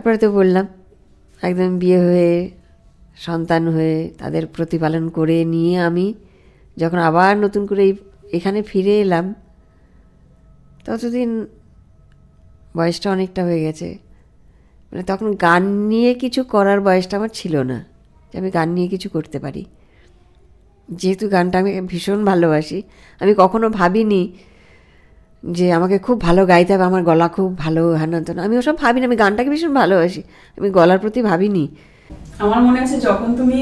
তারপরে তো বললাম একদম বিয়ে হয়ে সন্তান হয়ে তাদের প্রতিপালন করে নিয়ে আমি যখন আবার নতুন করে এখানে ফিরে এলাম, ততদিন বয়সটা অনেকটা হয়ে গেছে। মানে তখন গান নিয়ে কিছু করার বয়সটা আমার ছিল না যে আমি গান নিয়ে কিছু করতে পারি। যেহেতু গানটা আমি ভীষণ ভালোবাসি, আমি কখনো ভাবিনি যে আমাকে খুব ভালো গাইতে হবে, আমার গলা খুব ভালো হ্যান তেন, আমি ওসব ভাবিনি। আমি গানটাকে ভীষণ ভালোবাসি, আমি গলার প্রতি ভাবিনি। আমার মনে আছে যখন তুমি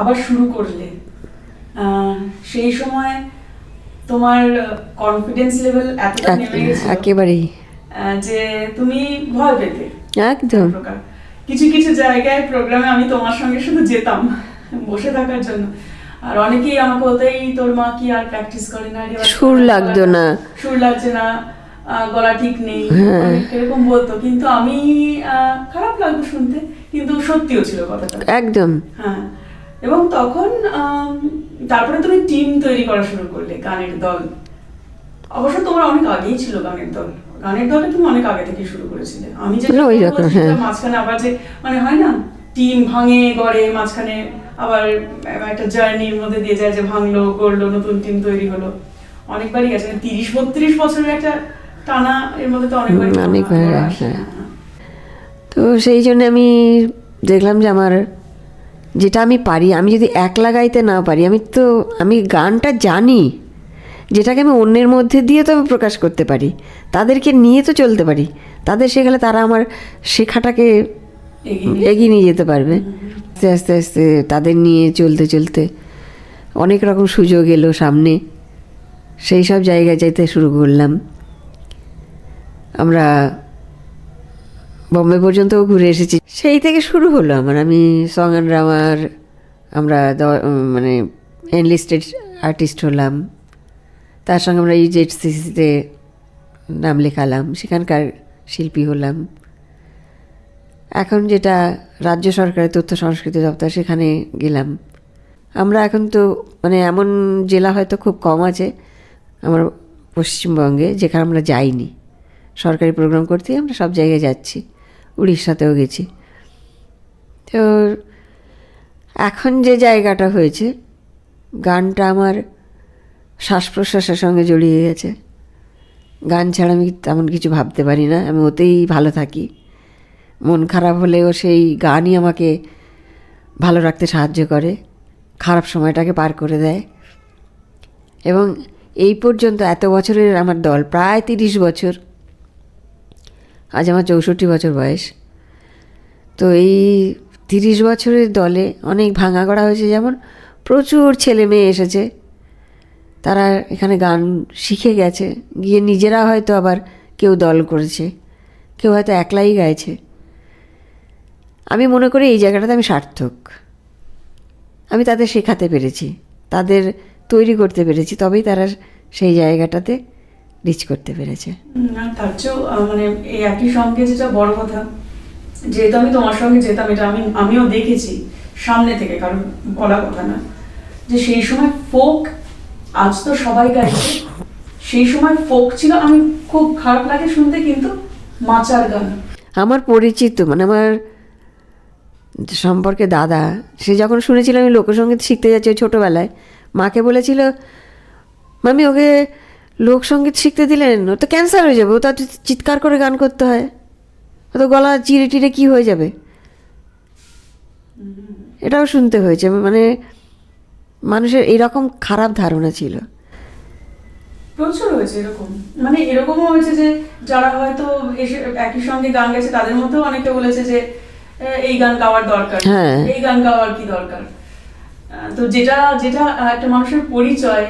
আবার শুরু করলে সেই সময় তোমার কনফিডেন্স লেভেল এতটা নেমে গেছিল একেবারেই যে তুমি ভয় পেতে। একদম কিছু কিছু জায়গায় প্রোগ্রামে আমি তোমার সঙ্গে শুধু যেতাম বসে থাকার জন্য, আর অনেকেই আমাকে বলতো এই তোর মা কি আর প্র্যাকটিস করে না, সুর লাগতো না, সুর লাগছে না, গলা ঠিক নেই, এরকম বলতো। কিন্তু আমি খারাপ লাগতো শুনতে, কিন্তু সত্যিও ছিল কথাটা একদম। হ্যাঁ। এবং তখন তারপরে তুমি টিম তৈরি করা শুরু করলে, গানের দল। অবশ্য তোমার অনেক আগেই ছিল গানের দল, গানের দলটা তুমি অনেক আগে থেকে শুরু করেছিলে। আমি যে মাঝখানে আবার যে মানে হয় না টিম ভাঙে গড়ে, মাঝখানে আবার একটা জার্নির মধ্যে দিয়ে যায় যে ভাঙলো গড়লো নতুন টিম তৈরি হলো, অনেকবারই গেছে। 30-32 বছরের একটা টানা এর মধ্যে তো অনেকবার আসে। তো সেই জন্য আমি দেখলাম যে আমার যেটা আমি পারি, আমি যদি একলা গাইতে না পারি, আমি গানটা জানি, যেটাকে আমি অন্যের মধ্যে দিয়ে তো প্রকাশ করতে পারি, তাদেরকে নিয়ে তো চলতে পারি, তাদের শেখালে তারা আমার শেখাটাকে এগিয়ে নিয়ে যেতে পারবে। আস্তে আস্তে আস্তে তাদের নিয়ে চলতে চলতে অনেক রকম সুযোগ এলো সামনে, সেই সব জায়গায় যেতে শুরু করলাম। আমরা বম্বে পর্যন্তও ঘুরে এসেছি, সেই থেকে শুরু হলো আমি সং অ্যান্ড ড্রামার, আমরা মানে এনলিস্টেড আর্টিস্ট হলাম। তার সঙ্গে আমরা ইজেডসিসিতে নাম লেখালাম, সেখানকার শিল্পী হলাম। এখন যেটা রাজ্য সরকারের তথ্য সংস্কৃতি দপ্তর, সেখানে গেলাম। আমরা এখন তো মানে এমন জেলা হয়তো খুব কম আছে আমার পশ্চিমবঙ্গে যেখানে আমরা যাইনি। সরকারি প্রোগ্রাম করতেই আমরা সব জায়গায় যাচ্ছি, উড়িষ্যাতেও গেছি। তো এখন যে জায়গাটা হয়েছে, গানটা আমার শ্বাস প্রশ্বাসের সঙ্গে জড়িয়ে গেছে। গান ছাড়া আমি তেমন কিছু ভাবতে পারি না, আমি ওতেই ভালো থাকি। মন খারাপ হলেও সেই গানই আমাকে ভালো রাখতে সাহায্য করে, খারাপ সময়টাকে পার করে দেয়। এবং এই পর্যন্ত এত বছরের আমার দল, প্রায় 30 বছর, আজ আমার 64 বছর বয়স। তো এই 30 বছরের দলে অনেক ভাঙা গড়া হয়েছে, যেমন প্রচুর ছেলে মেয়ে এসেছে, তারা এখানে গান শিখে গেছে, গিয়ে নিজেরা হয়তো আবার কেউ দল করেছে, কেউ হয়তো একলাই গাইছে। আমি মনে করি এই জায়গাটাতে আমি সার্থক, আমি তাদের শেখাতে পেরেছি, তাদের তৈরি করতে পেরেছি, তবেই তারা সেই জায়গাটাতে রিচ করতে পেরেছে। তার চেয়েও মানে এই একই সঙ্গে যেটা বড় কথা, যেহেতু আমি তোমার সঙ্গে যেতাম, এটা আমিও দেখেছি সামনে থেকে, কারণ বলা কথা না, যে সেই সময় ফোক, আজ তো সবাই গাইছে, সেই সময় ফোক ছিল। আমি খুব খারাপ লাগে শুনতে, কিন্তু মাচার গান আমার পরিচিত, মানে আমার সম্পর্কে দাদা, সে যখন শুনেছিল আমি লোকসঙ্গীত শিখতে যাচ্ছি ছোটোবেলায়, মাকে বলেছিল, মামি ওকে লোকসঙ্গীত শিখতে দিলেন, ও তো ক্যান্সার হয়ে যাবে, ও তো চিৎকার করে গান করতে হয়, ও তো গলা চিরে টিরে কী হয়ে যাবে। এটাও শুনতে হয়েছে, মানে মানুষের এইরকম খারাপ ধারণা ছিল। প্রচুর হয়েছে এরকম, মানে এরকমও হয়েছে যে যারা হয়তো এসে একই সঙ্গে গান গেছে, তাদের মধ্যেও অনেকে বলেছে যে এই গান গাওয়ার দরকার, এই গান গাওয়ার কি দরকার। তো যেটা যেটা একটা মানুষের পরিচয়,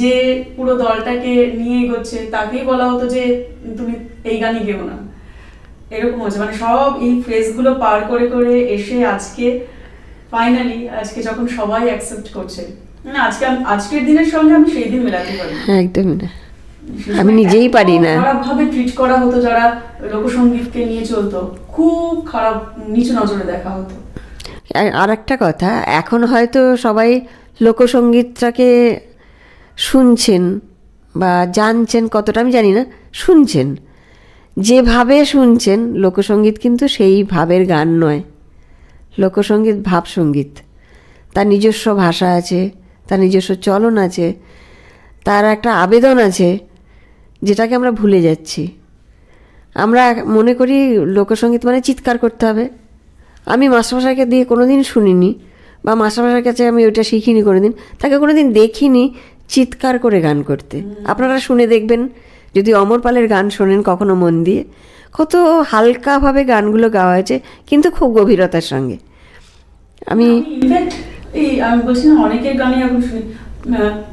যে পুরো দলটাকে নিয়ে এগোচ্ছে, তাকেই বলা হতো যে তুমি এই গানই গেও না, এরকম হচ্ছে। মানে সব এই ফেজগুলো পার করে করে এসে আজকে ফাইনালি, আজকে যখন সবাই অ্যাকসেপ্ট করছে, মানে আজকের দিনের সঙ্গে আমি সেই দিন মেলাতে পারি একদমই না, আমি নিজেই পারি না। খারাপভাবে ট্রিট করা হতো যারা লোকসঙ্গীতকে নিয়ে চলতো, খুব খারাপ নিচু নজরে দেখা হতো। আর একটা কথা, এখন হয়তো সবাই লোকসঙ্গীতটাকে শুনছেন বা জানছেন কতটা আমি জানি না, শুনছেন, যেভাবে শুনছেন লোকসঙ্গীত কিন্তু সেই ভাবের গান নয়। লোকসঙ্গীত ভাবসঙ্গীত, তার নিজস্ব ভাষা আছে, তার নিজস্ব চলন আছে, তার একটা আবেদন আছে, যেটাকে আমরা ভুলে যাচ্ছি। আমরা মনে করি লোকসঙ্গীত মানে চিৎকার করতে হবে। আমি মাস্টারমশাইকে দিয়ে কোনো দিন শুনিনি, বা মাস্টারমশাইয়ের কাছে আমি ওইটা শিখিনি কোনো দিন, তাকে কোনো দিন দেখিনি চিৎকার করে গান করতে। আপনারা শুনে দেখবেন, যদি অমর পালের গান শোনেন কখনো মন দিয়ে, কত হালকাভাবে গানগুলো গাওয়া হয়েছে, কিন্তু খুব গভীরতার সঙ্গে। আমি ইনফ্যাক্ট আমি বলছি না, অনেকের গানই এখন শুনি,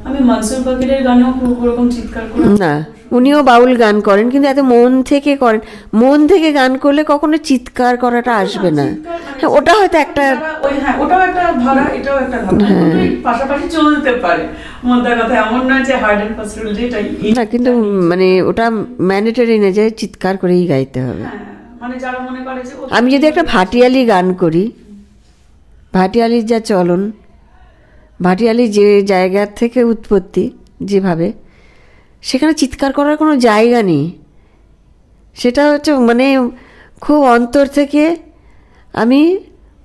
আমি মনসুর ফকিরের গানেও খুব ওরকম চিৎকার করে না, উনিও বাউল গান করেন, কিন্তু এত মন থেকে করেন। মন থেকে গান করলে কখনো চিৎকার করাটা আসবে না। হ্যাঁ, ওটা হয়তো একটা ওটাও একটা ধারা, এটাও একটা ধারা, পাশাপাশি চলতে পারে। মোদ্দা কথা এমন নয় যে হার্ড এন্ড ফাস্ট রুল যেটাই না, কিন্তু মানে ওটা ম্যান্ডেটরি না যে চিৎকার করেই গাইতে হবে। মানে যারা মনে করে যে আমি যদি একটা ভাটিয়ালি গান করি, ভাটিয়ালির যা চলন, ভাটিয়ালি যে জায়গার থেকে উৎপত্তি, যেভাবে, সেখানে চিৎকার করার কোনো জায়গা নেই। সেটা হচ্ছে মানে খুব অন্তর থেকে আমি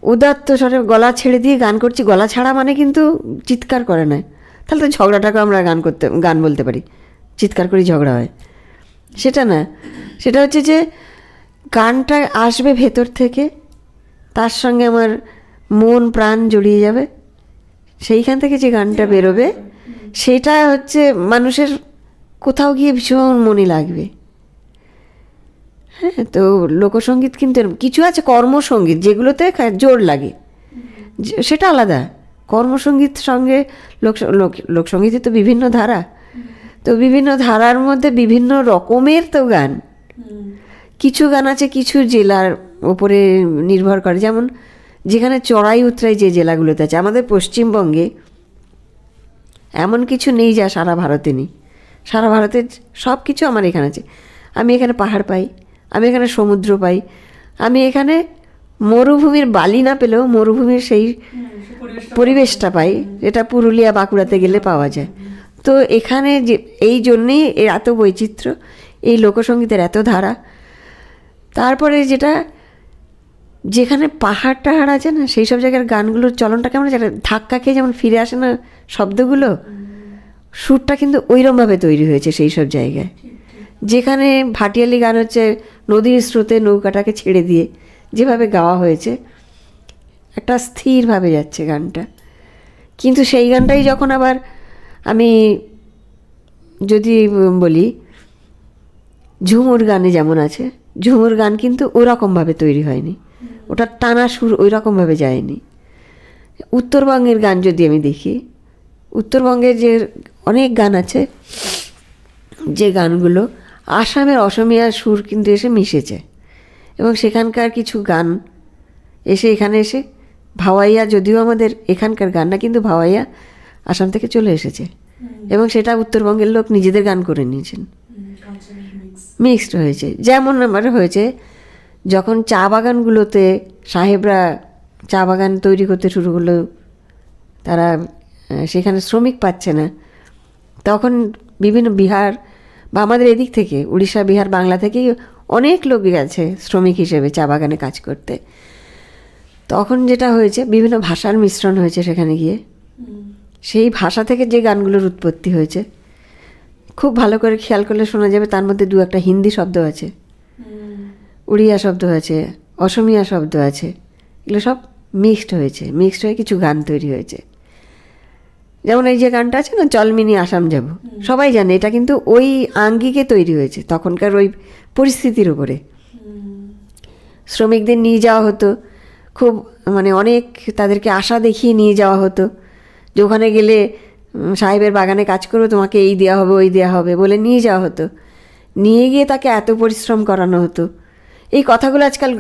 উদাত্ত স্বরে গলা ছেড়ে দিয়ে গান করছি। গলা ছাড়া মানে কিন্তু চিৎকার করে নয়, তাহলে তো ঝগড়াটাকে আমরা গান বলতে পারি, চিৎকার করি ঝগড়া হয়, সেটা না। সেটা হচ্ছে যে গানটা আসবে ভেতর থেকে, তার সঙ্গে আমার মন প্রাণ জড়িয়ে যাবে, সেইখান থেকে যে গানটা বেরোবে সেটা হচ্ছে মানুষের কোথাও গিয়ে ভীষণ মনে লাগবে। হ্যাঁ, তো লোকসঙ্গীত কিন্তু কিছু আছে কর্মসঙ্গীত, যেগুলোতে জোর লাগে, সেটা আলাদা। কর্মসঙ্গীত সঙ্গে লোকসঙ্গীতে তো বিভিন্ন ধারা, তো বিভিন্ন ধারার মধ্যে বিভিন্ন রকমের তো গান। কিছু গান আছে কিছু জেলার ওপরে নির্ভর করে, যেমন যেখানে চড়াই উতরাই যে জেলাগুলোতে আছে। আমাদের পশ্চিমবঙ্গে এমন কিছু নেই যা সারা ভারতে নেই। সারা ভারতের সব কিছু আমার এখানে আছে। আমি এখানে পাহাড় পাই, আমি এখানে সমুদ্র পাই, আমি এখানে মরুভূমির বালি না পেলেও মরুভূমির সেই পরিবেশটা পাই, যেটা পুরুলিয়া বাঁকুড়াতে গেলে পাওয়া যায়। তো এখানে যে এই জন্যেই এত বৈচিত্র্য, এই লোকসঙ্গীতের এত ধারা। তারপরে যেটা, যেখানে পাহাড় টাহাড় আছে না, সেই সব জায়গার গানগুলোর চলনটা কেমন, যেটা ধাক্কা খেয়ে যেমন ফিরে আসে না শব্দগুলো, সুরটা কিন্তু ওইরকমভাবে তৈরি হয়েছে সেই সব জায়গায়। যেখানে ভাটিয়ালি গান হচ্ছে নদীর স্রোতে নৌকাটাকে ছেড়ে দিয়ে যেভাবে গাওয়া হয়েছে, একটা স্থিরভাবে যাচ্ছে গানটা। কিন্তু সেই গানটাই যখন আবার আমি যদি বলি ঝুমুর গানে যেমন আছে, ঝুমুর গান কিন্তু ওরকমভাবে তৈরি হয়নি, ওটার টানা সুর ওই রকমভাবে যায়নি। উত্তরবঙ্গের গান যদি আমি দেখি, উত্তরবঙ্গের যে অনেক গান আছে, যে গানগুলো আসামের অসমিয়া সুর কিন্তু এসে মিশেছে, এবং সেখানকার কিছু গান এসে এখানে এসে ভাওয়াইয়া, যদিও আমাদের এখানকার গান না, কিন্তু ভাওয়াইয়া আসাম থেকে চলে এসেছে, এবং সেটা উত্তরবঙ্গের লোক নিজেদের গান করে নিয়েছেন, মিক্সড হয়েছে। যেমন আমার হয়েছে যখন চা বাগানগুলোতে সাহেবরা চা বাগান তৈরি করতে শুরু করলো, তারা সেখানে শ্রমিক পাচ্ছে না, তখন বিভিন্ন বিহার বা আমাদের এদিক থেকে উড়িষ্যা, বিহার, বাংলা থেকেই অনেক লোক গেছে শ্রমিক হিসেবে চা বাগানে কাজ করতে। তখন যেটা হয়েছে, বিভিন্ন ভাষার মিশ্রণ হয়েছে সেখানে গিয়ে, সেই ভাষা থেকে যে গানগুলোর উৎপত্তি হয়েছে খুব ভালো করে খেয়াল করলে শোনা যাবে, তার মধ্যে দু একটা হিন্দি শব্দ আছে, উড়িয়া শব্দ আছে, অসমিয়া শব্দ আছে, এগুলো সব মিক্সড হয়েছে, মিক্সড হয়ে কিছু গান তৈরি হয়েছে। যেমন এই যে গানটা আছে না, চলমিনি আসাম যাব, সবাই জানে এটা কিন্তু ওই আঙ্গিকে তৈরি হয়েছে, তখনকার ওই পরিস্থিতির উপরে। শ্রমিকদের নিয়ে যাওয়া হতো, খুব মানে অনেক তাদেরকে আশা দেখিয়ে নিয়ে যাওয়া হতো, যে ওখানে গেলে সাহেবের বাগানে কাজ করো, তোমাকে এই দেওয়া হবে ওই দেওয়া হবে বলে নিয়ে যাওয়া হতো। নিয়ে গিয়ে তাকে এত পরিশ্রম করানো হতো। এই কথাগুলো আজকাল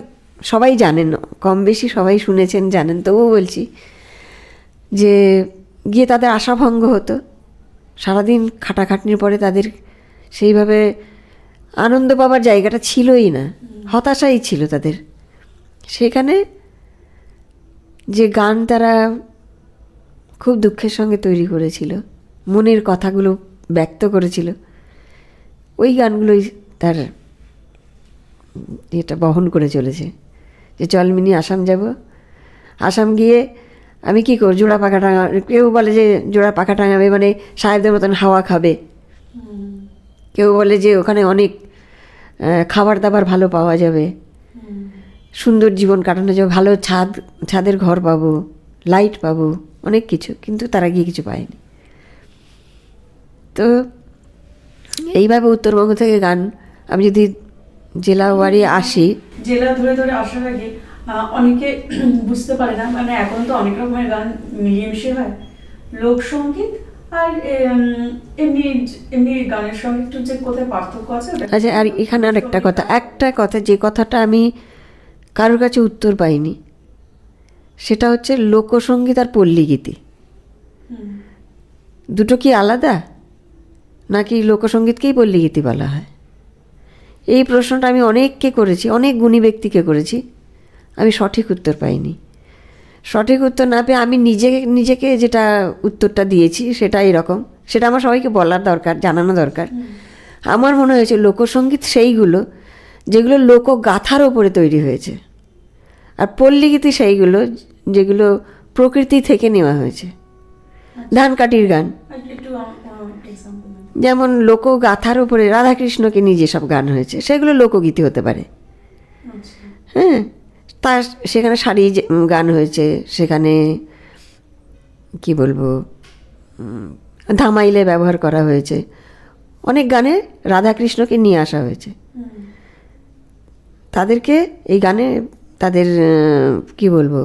সবাই জানেন, কম বেশি সবাই শুনেছেন, জানেন, তবুও বলছি যে গিয়ে তাদের আশাভঙ্গ হতো। সারাদিন খাটাখাটনির পরে তাদের সেইভাবে আনন্দ পাবার জায়গাটা ছিলই না, হতাশাই ছিল তাদের। সেখানে যে গান তারা খুব দুঃখের সঙ্গে তৈরি করেছিল, মনের কথাগুলো ব্যক্ত করেছিল, ওই গানগুলোই তার এটা বহন করে চলেছে যে চল মিনি আসাম যাব, আসাম গিয়ে আমি কী করব, জোড়া পাখা টাঙা, কেউ বলে যে জোড়া পাখা টাঙাবে মানে সাহেবদের মতন হাওয়া খাবে, কেউ বলে যে ওখানে অনেক খাবার দাবার ভালো পাওয়া যাবে, সুন্দর জীবন কাটানো যাবে, ভালো ছাদের ঘর পাবো, লাইট পাবো, অনেক কিছু, কিন্তু তারা গিয়ে কিছু পায়নি। তো এইভাবে উত্তরবঙ্গ থেকে গান, আমি যদি জেলা ওয়ারি আসি, জেলা ধরে ধরে আসার আগে অনেকে বুঝতে পারে না, মানে এখন তো অনেক রকমের গান মিলিয়ে মিশিয়ে হয়, লোকসঙ্গীত আর এমনি এমনি গানের সঙ্গে একটু যে কোথায় পার্থক্য আছে। আচ্ছা, আর এখানে আর একটা কথা, যে কথাটা আমি কারোর কাছে উত্তর পাইনি, সেটা হচ্ছে লোকসঙ্গীত আর পল্লীগীতি দুটো কি আলাদা, নাকি লোকসঙ্গীতকেই পল্লীগীতি বলা হয়? এই প্রশ্নটা আমি অনেককে করেছি, অনেক গুণী ব্যক্তিকে করেছি, আমি সঠিক উত্তর পাইনি। সঠিক উত্তর না পেয়ে আমি নিজেকে যেটা উত্তরটা দিয়েছি সেটা এরকম, সেটা আমার সবাইকে বলার দরকার, জানানো দরকার। আমার মনে হয়েছে লোকসঙ্গীত সেইগুলো যেগুলো লোকগাথার ওপরে তৈরি হয়েছে, আর পল্লীগীতি সেইগুলো যেগুলো প্রকৃতি থেকে নেওয়া হয়েছে। ধানকাঠির গান যেমন লোকগাথার উপরে রাধাকৃষ্ণকে নিয়ে যেসব গান হয়েছে সেগুলো লোকগীতি হতে পারে। হ্যাঁ, তার সেখানে শাড়ি গান হয়েছে, সেখানে কি বলবো ধামাইলে ব্যবহার করা হয়েছে, অনেক গানে রাধাকৃষ্ণকে নিয়ে আসা হয়েছে। তাদেরকে এই গানে তাদের কি বলবো,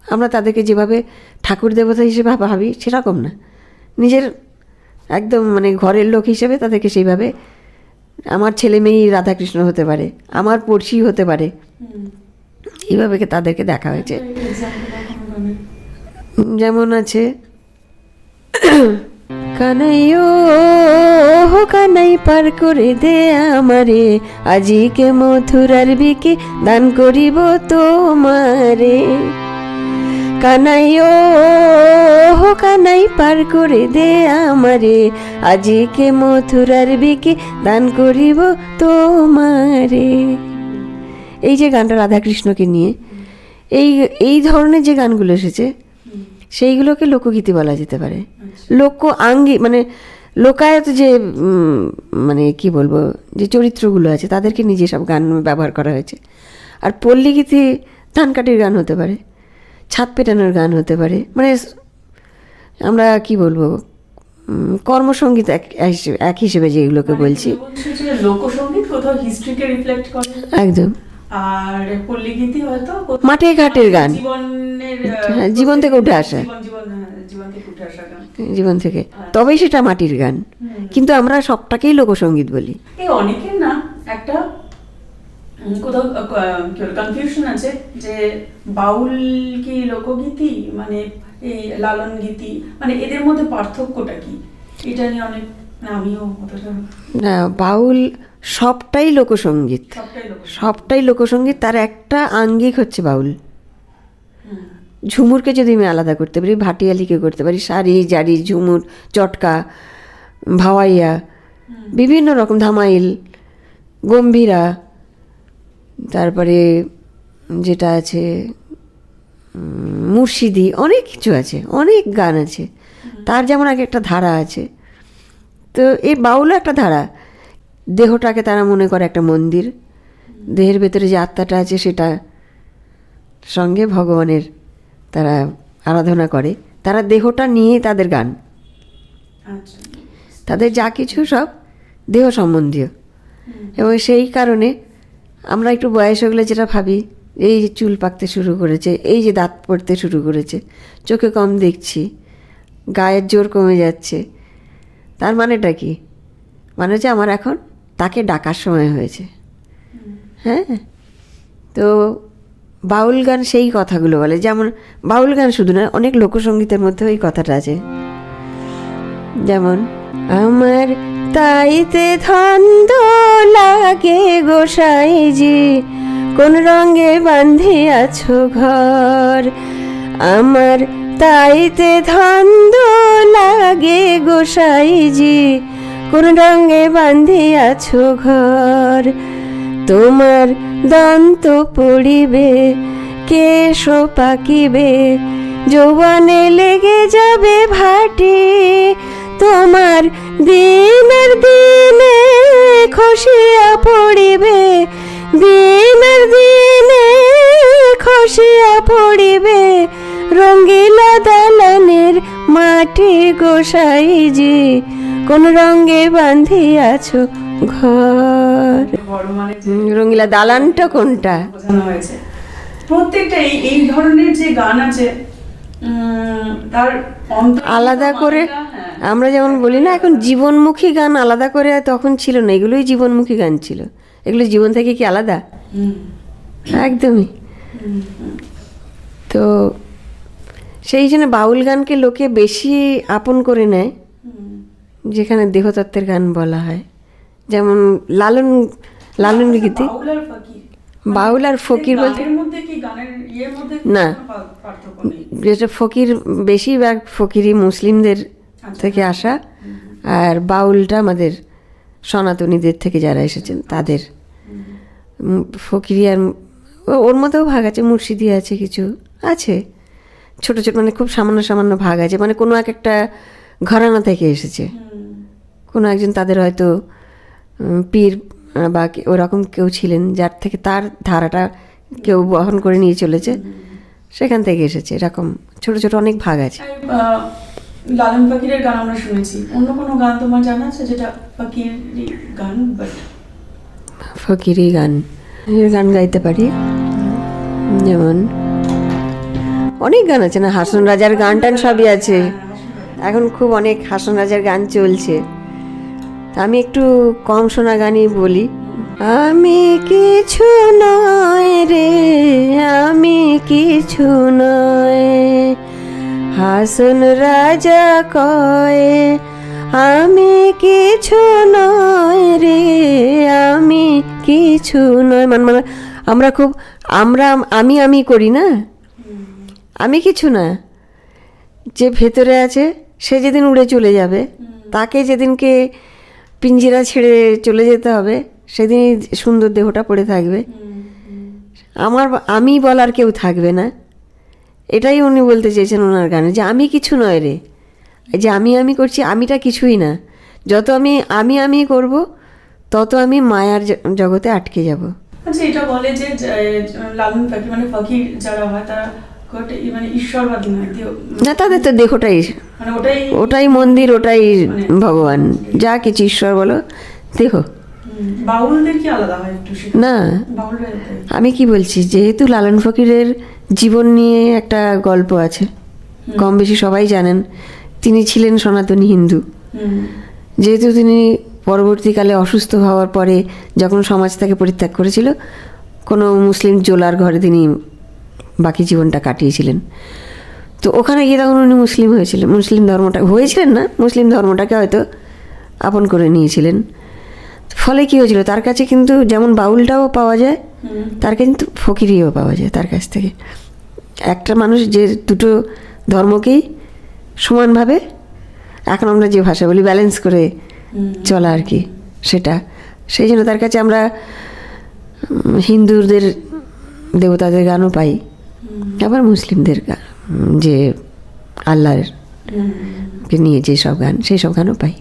আমরা তাদেরকে যেভাবে ঠাকুর দেবতা হিসেবে ভাবি সেরকম না, নিজের একদম মানে ঘরের লোক হিসেবে তাদেরকে সেইভাবে, আমার ছেলে মেয়েই রাধাকৃষ্ণ হতে পারে, আমার পড়শি হতে পারে, এইভাবে তাদেরকে দেখা হয়েছে। যেমন আছে কানাইও কানাই পার করে দে আমারে, আজিকে মথুরার বিকে দান করিব তোমারে। কানাইও কানাই পার করে দে আমারে, আজিকে মথুরার বিকে দান করিব তোমারে। এই যে গানটা রাধাকৃষ্ণকে নিয়ে, এই ধরনের যে গানগুলো এসেছে সেইগুলোকে লোকগীতি বলা যেতে পারে। লোক আঙ্গিক মানে লোকায়ত যে মানে কি বলবো যে চরিত্রগুলো আছে তাদেরকে নিজে সব গান ব্যবহার করা হয়েছে। আর পল্লীগীতি ধানকাঠির গান হতে পারে, ছাদ পেটানোর গান হতে পারে, মানে আমরা কি বলবো কর্মসঙ্গীত এক হিসেবে যেগুলোকে বলছি। লোকসঙ্গীত কোথাও হিস্ট্রিকে রিফ্লেক্ট করে একদম, আর পল্লীগীতি হয়তো মাঠে ঘাটের গান, জীবন থেকে উঠে আসা, জীবন থেকে, তবেই সেটা মাটির গান। কিন্তু আমরা সবটাকেই লোকসঙ্গীত বলি। এই অনেকের না একটা কোথাও কনফিউশন আছে যে বাউল কি লোকগীতি, মানে এই লালন গীতি, মানে এদের মধ্যে পার্থক্যটা কি, এটা নিয়ে অনেক আমিও না, বাউল সবটাই লোকসঙ্গীত, সবটাই লোকসঙ্গীত, তার একটা আঙ্গিক হচ্ছে বাউল। ঝুমুরকে যদি আমি আলাদা করতে পারি, ভাটিয়ালিকে করতে পারি, সারি জারি ঝুমুর চটকা ভাওয়াইয়া বিভিন্ন রকম, ধামাইল গম্ভীরা, তারপরে যেটা আছে মুর্শিদি, অনেক কিছু আছে, অনেক গান আছে, তার যেমন আগে একটা ধারা আছে। তো এই বাউলও একটা ধারা, দেহটাকে তারা মনে করে একটা মন্দির, দেহের ভেতরে যে আত্মাটা আছে সেটা সঙ্গে ভগবানের তারা আরাধনা করে, তারা দেহটা নিয়ে তাদের গান, তাদের যা কিছু সব দেহ সম্বন্ধীয়। এবং সেই কারণে আমরা একটু বয়স হলে যেটা ভাবি, এই যে চুল পাকতে শুরু করেছে, এই যে দাঁত পড়তে শুরু করেছে, চোখে কম দেখছি, গায়ের জোর কমে যাচ্ছে, তার মানেটা কি? মানে হচ্ছে আমার এখন তাকে ডাকার সময় হয়েছে। হ্যাঁ, তো বাউল গান সেই কথাগুলো বলে। যেমন বাউল গান শুধু না, অনেক লোকসঙ্গীতের মধ্যেও এই কথাটা আছে। যেমন আমার তাইতে ধন্দ লাগে গোসাইজি, কোন রঙে বাঁধিয়াছ ঘর। আমার তাইতে ধন্দ লাগে গোসাইজি, কোন রঙে বাঁধিয়াছ ঘর। তোমার দন্ত পড়িবে, কেশ পাকিবে, যৌবনে লেগে যাবে ভাটি, তোমার দিনের দিনে খসিয়া পড়িবে, দিনের দিনে খসিয়া পড়িবে, রঙ্গিলা দালানের মাটি গোসাইজি, কোন রঙে বাঁধিয়াছ ঘর। রঙ্গিলা দালানটা কোনটা বোঝানো হয়েছে। প্রত্যেকটা এই ধরনের যে গান আছে তার আলাদা করে, আমরা যেমন বলি না এখন জীবনমুখী গান আলাদা করে, তখন ছিল না, এগুলোই জীবনমুখী গান ছিল। এগুলো জীবন থেকে কি আলাদা? একদমই। তো সেই জন্য বাউল গানকে লোকে বেশি আপন করে নেয়, যেখানে দেহতত্ত্বের গান বলা হয়। যেমন লালন গীতি, বাউল আর ফকির বলতে না, যেটা ফকির বেশিরভাগ ফকিরই মুসলিমদের থেকে আসা, আর বাউলটা আমাদের সনাতনীদের থেকে যারা এসেছেন তাদের। ফকিরি আর ওর মধ্যেও ভাগ আছে, মুর্শিদি আছে, কিছু আছে ছোট ছোট, মানে খুব সামান্য সামান্য ভাগ আছে, মানে কোনো একটা ঘরানা থেকে এসেছে কোনো একজন, তাদের হয়তো পীর বা ওরকম কেউ ছিলেন যার থেকে তার ধারাটা কেউ বহন করে নিয়ে চলেছে, সেখান থেকে এসেছে। এরকম ছোট ছোট অনেক ভাগ আছে। লালন ফকিরের গান আমরা শুনেছি, অন্য কোনো গান তোমার জানা আছে যেটা ফকিরি গান? ফকিরি গান গান গাইতে পারি, যেমন অনেক গান আছে না, হাসন রাজার গান টান সবই আছে, এখন খুব অনেক হাসন রাজার গান চলছে। আমি একটু কম শোনা গানই বলি। আমি কিছু নয় রে, আমি কিছু নয়, হাসন রাজা কয় আমি কিছু নয় রে, আমি কিছু নয়। মানে আমরা খুব আমি করি না, আমি কিছু না, যে ভেতরে আছে সে যেদিন উড়ে চলে যাবে, তাকে যেদিনকে পিঞ্জিরা ছেড়ে চলে যেতে হবে, সেদিনই সুন্দর দেহটা পড়ে থাকবে, আমি বলার কেউ থাকবে না। এটাই উনি বলতে চেয়েছেন ওনার গানে, যে আমি কিছু নয় রে, যে আমি করছি, আমিটা কিছুই না। যত আমি করব, তত আমি মায়ার জগতে আটকে যাব। আচ্ছা, এটা বলে যে লালন ফকির মানে ফকির যারা হয় তারা মানে ঈশ্বরবাদী নয়, না, তাদের তো দেহটাই মানে ওটাই মন্দির, ওটাই ভগবান, যা কিছু ঈশ্বর বলো, দেহ। বাউলদের কি আলাদা হয় একটু? না, আমি কি বলছি, যেহেতু লালন ফকিরের জীবন নিয়ে একটা গল্প আছে, কম বেশি সবাই জানেন, তিনি ছিলেন সনাতনী হিন্দু। যেহেতু তিনি পরবর্তীকালে অসুস্থ হওয়ার পরে যখন সমাজ থেকে পরিত্যাগ করেছিল, কোনো মুসলিম জোলার ঘরে তিনি বাকি জীবনটা কাটিয়েছিলেন। তো ওখানে গিয়ে তখন উনি মুসলিম হয়েছিলেন, মুসলিম ধর্মটা হয়েছিলেন না, মুসলিম ধর্মটাকে হয়তো আপন করে নিয়েছিলেন। ফলে কী হয়েছিল, তার কাছে কিন্তু যেমন বাউলটাও পাওয়া যায়, তার কাছে কিন্তু ফকিরিও পাওয়া যায় তার কাছ থেকে। একটা মানুষ যে দুটো ধর্মকেই সমানভাবে, এখন আমরা যে ভাষা বলি ব্যালেন্স করে চলা আর কি, সেটা। সেই জন্য তার কাছে আমরা হিন্দুদের দেবতাদের গানও পাই, আবার মুসলিমদের যে আল্লাহর নিয়ে যেসব গান, সেই সব গানও পাই।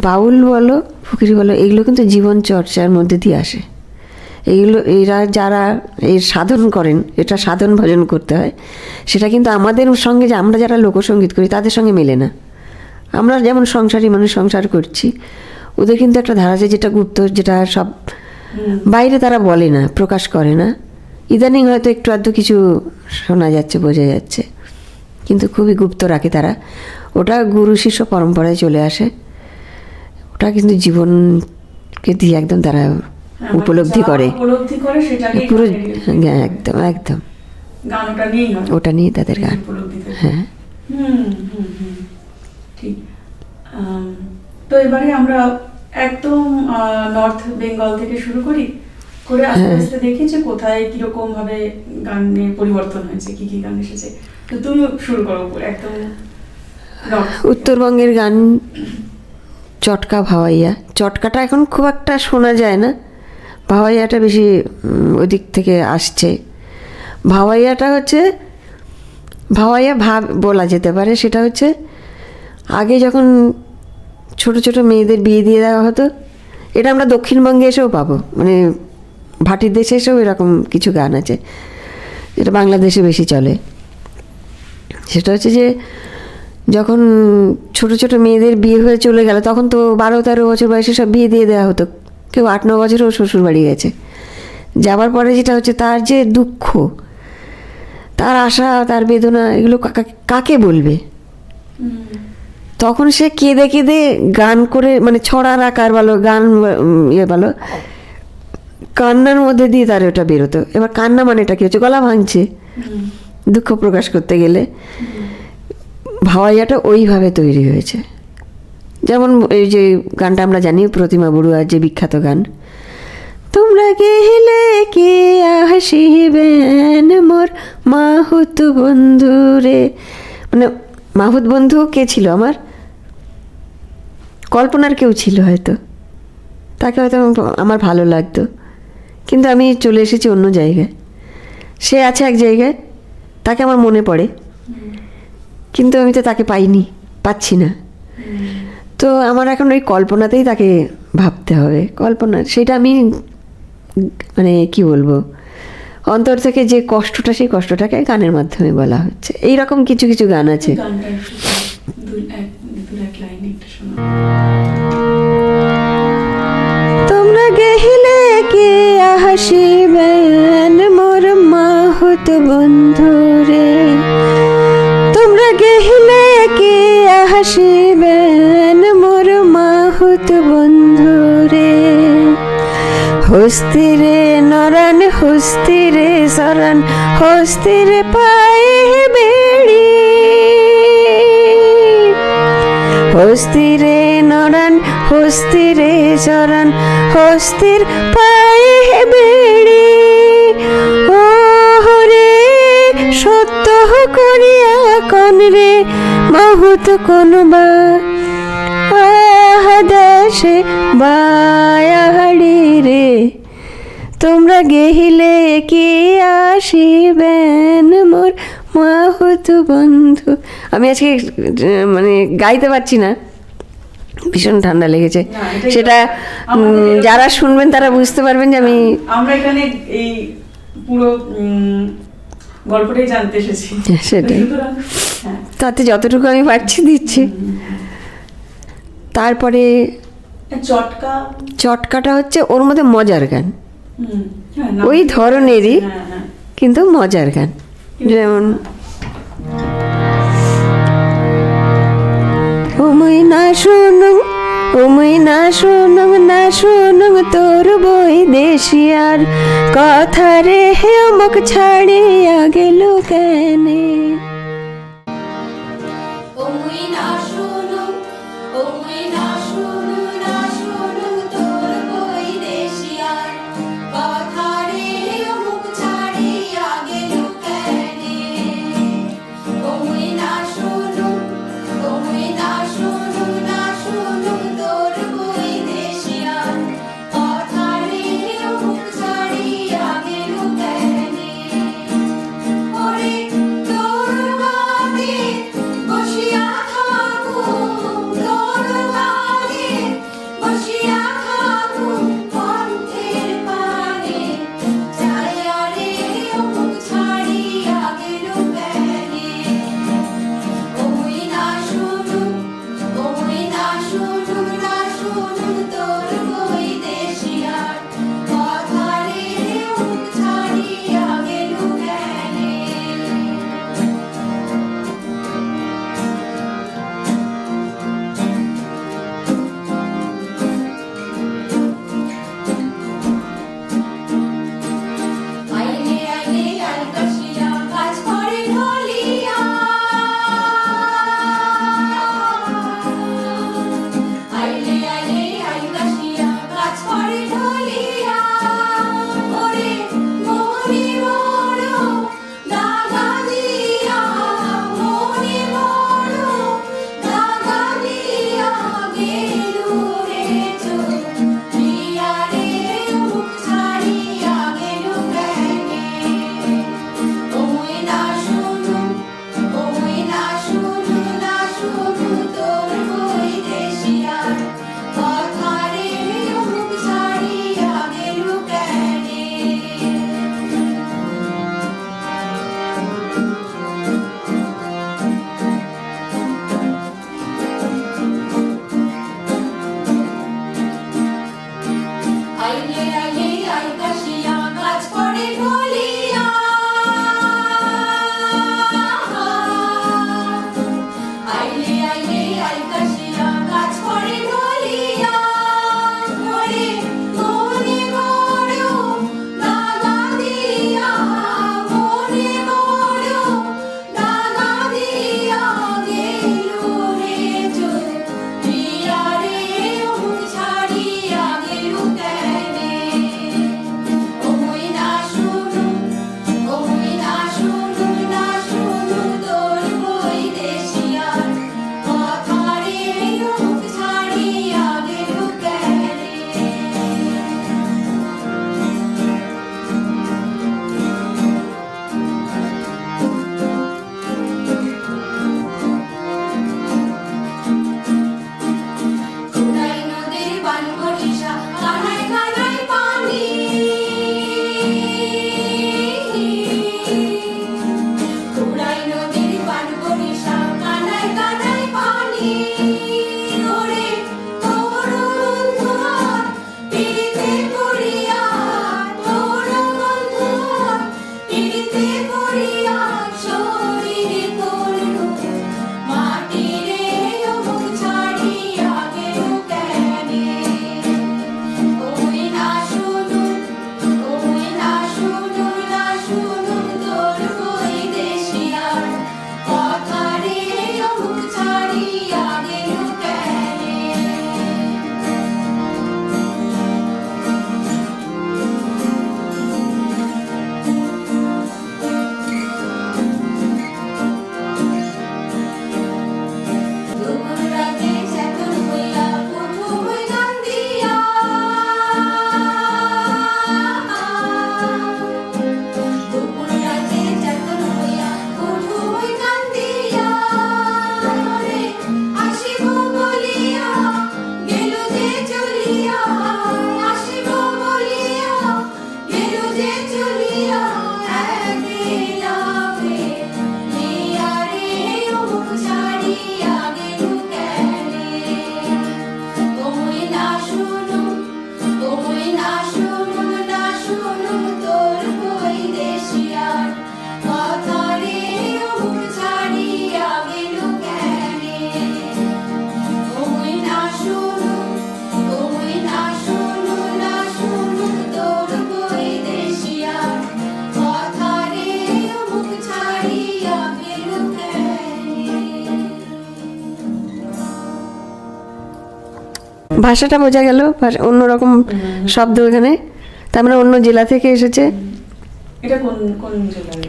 বাউল বলো, ফকিরি বলো, এগুলো কিন্তু জীবন চর্চার মধ্যে দিয়ে আসে। এরা যারা এর সাধন করেন, এটা সাধন ভজন করতে হয়, সেটা কিন্তু আমাদের সঙ্গে, যে আমরা যারা লোকসঙ্গীত করি তাদের সঙ্গে মেলে না। আমরা যেমন সংসারী মানুষ সংসার করছি, ওদের কিন্তু একটা ধারা আছে যেটা গুপ্ত, যেটা সব বাইরে তারা বলে না, প্রকাশ করে না। ইদানিং হয়তো একটু আধটু কিছু শোনা যাচ্ছে, বোঝা যাচ্ছে, কিন্তু খুবই গুপ্ত রাখে তারা। ওটা গুরু শিষ্য পরম্পরায় চলে আসে, ওটা কিন্তু জীবনকে দিয়ে একদম তারা উপলব্ধি করে পুরো, একদম একদম ওটা নিয়ে তাদের গান। হ্যাঁ, ঠিক। তো এবারে আমরা একদম নর্থ বেঙ্গল থেকে শুরু করে আস্তে আস্তে দেখি যে কোথায় কিরকম ভাবে গানের পরিবর্তন হয়েছে, কি কি গান এসেছে। তো তুমি শুরু করো একদম উত্তরবঙ্গের গান। চটকা ভাওয়াইয়া, চটকাটা এখন খুব একটা শোনা যায় না, ভাওয়াইয়াটা বেশি ওদিক থেকে আসছে। ভাওয়াইয়াটা হচ্ছে ভাওয়াইয়া ভাব বলা যেতে পারে। সেটা হচ্ছে আগে যখন ছোট ছোট মেয়েদের বিয়ে দিয়ে দেওয়া হতো, এটা আমরা দক্ষিণবঙ্গে এসেও পাবো, মানে ভাটির দেশে এসেও এরকম কিছু গান আছে, যেটা বাংলাদেশে বেশি চলে। সেটা হচ্ছে যে যখন ছোট ছোট মেয়েদের বিয়ে হয়ে চলে গেল, তখন তো 12-13 বছর বয়সে সব বিয়ে দিয়ে দেওয়া হতো। কেউ 8-9 বছরেও শ্বশুর বাড়ি গেছে। যাবার পরে যেটা হচ্ছে তার যে দুঃখ, তার আশা, তার বেদনা, এগুলো কাকে বলবে? তখন সে কেঁদে কেঁদে গান করে, মানে ছড়ার আকার বলো, গান বলো, কান্নার মধ্যে দিয়ে তার ওটা বেরোতো। এবার কান্না মানে এটা কি হচ্ছে? গলা ভাঙছে দুঃখ প্রকাশ করতে গেলে। ভাওয়াইয়াটা ওইভাবে তৈরি হয়েছে। যেমন এই যে গানটা আমরা জানি, প্রতিমা বড়ুয়ার যে বিখ্যাত গান, তোমরা গেলে কে আসিবেন মোর মাহুত বন্ধু রে। মানে মাহুত বন্ধু কে ছিল? কল্পনার কেউ ছিল হয়তো, তাকে হয়তো আমার ভালো লাগতো, কিন্তু আমি চলে এসেছি অন্য জায়গায়। সে আছে এক জায়গায়, তাকে আমার মনে পড়ে, কিন্তু আমি তো তাকে পাচ্ছি না। তো আমার এখন ওই কল্পনাতেই তাকে ভাবতে হবে। কল্পনা, সেটা আমি মানে কি বলবো, অন্তর থেকে যে কষ্টটা, সেই কষ্টটাকে গানের মাধ্যমে বলা হচ্ছে। এইরকম কিছু কিছু গান আছে। তোমরা গেলে কে আসিবেন মোর মাহুত বন্ধু রে, তোমরা গেলে কে আসিবেন মোর মাহুত বন্ধু রে। হস্তিরে নরান হস্তিরে সরান, হস্তিরে পায়ে বেড়ি, হস্তিরে নরান হস্তিরে সরান, হস্তির পায়ে বেড়ি। ও রে সত্য করিয়া কন রে মাহুত কোনবা দেশে বায়াড়ি রে। তোমরা গেলে কি আসিবেন মোর মাহুত বন্ধু। আমি আজকে মানে গাইতে পারছি না, ভীষণ ঠান্ডা লেগেছে। সেটা যারা শুনবেন তারা বুঝতে পারবেন যে আমরা এখানে এই পুরো গল্পটাই জানতে এসেছি। সেটাই, তাতে যতটুকু আমি পারছি দিচ্ছি। তারপরে চটকাটা হচ্ছে ওর মধ্যে মজার গান, ওই ধরনেরই কিন্তু মজার গান। যেমন ওমই না শুনুং, ওমই না শুনুং, না শুনুং তোর বই দেশিয়ার কথা রে, হে মুখ ছাড়িয়া গেল কেনে। তোর ভাষাটা বোঝা গেল, অন্যরকম শব্দ এখানে, তার মানে অন্য জেলা থেকে এসেছে। এটা কোন কোন জেলায়?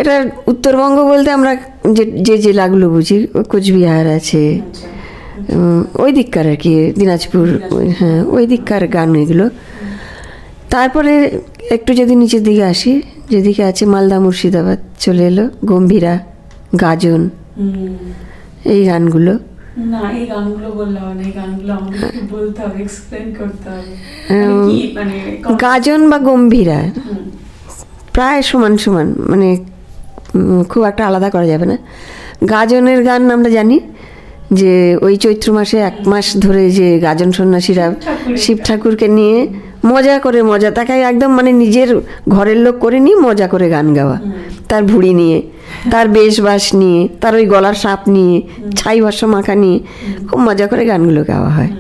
এটা উত্তরবঙ্গ বলতে আমরা যে যে জেলাগুলো বুঝি, কোচবিহার আছে, আচ্ছা, ওই দিককার আর কি, দিনাজপুর, হ্যাঁ ওই দিককার গান এগুলো। তারপরে একটু যদি নিচের দিকে আসি, যেদিকে আছে মালদা মুর্শিদাবাদ চলে এলো, গম্ভীরা, গাজন, এই গানগুলো। না এই গানগুলো বললে হবে না, এই গানগুলো আমাকে একটু বলতে হবে, এক্সপ্লেন করতে হবে। কি মানে গাজন বা গম্ভীরা প্রায় সমান সমান, মানে খুব একটা আলাদা করা যাবে না। গাজনের গান আমরা জানি যে ওই চৈত্র মাসে 1 মাস ধরে যে গাজন সন্ন্যাসীরা শিব ঠাকুরকে নিয়ে মজা করে, মজা তাকে একদম মানে নিজের ঘরের লোক করে নিয়ে মজা করে গান গাওয়া, তার ভুঁড়ি নিয়ে, তার বেশবাস নিয়ে, তার ওই গলার সাপ নিয়ে, ছাই ভস্ম মাখা নিয়ে খুব মজা করে গানগুলো গাওয়া হয়।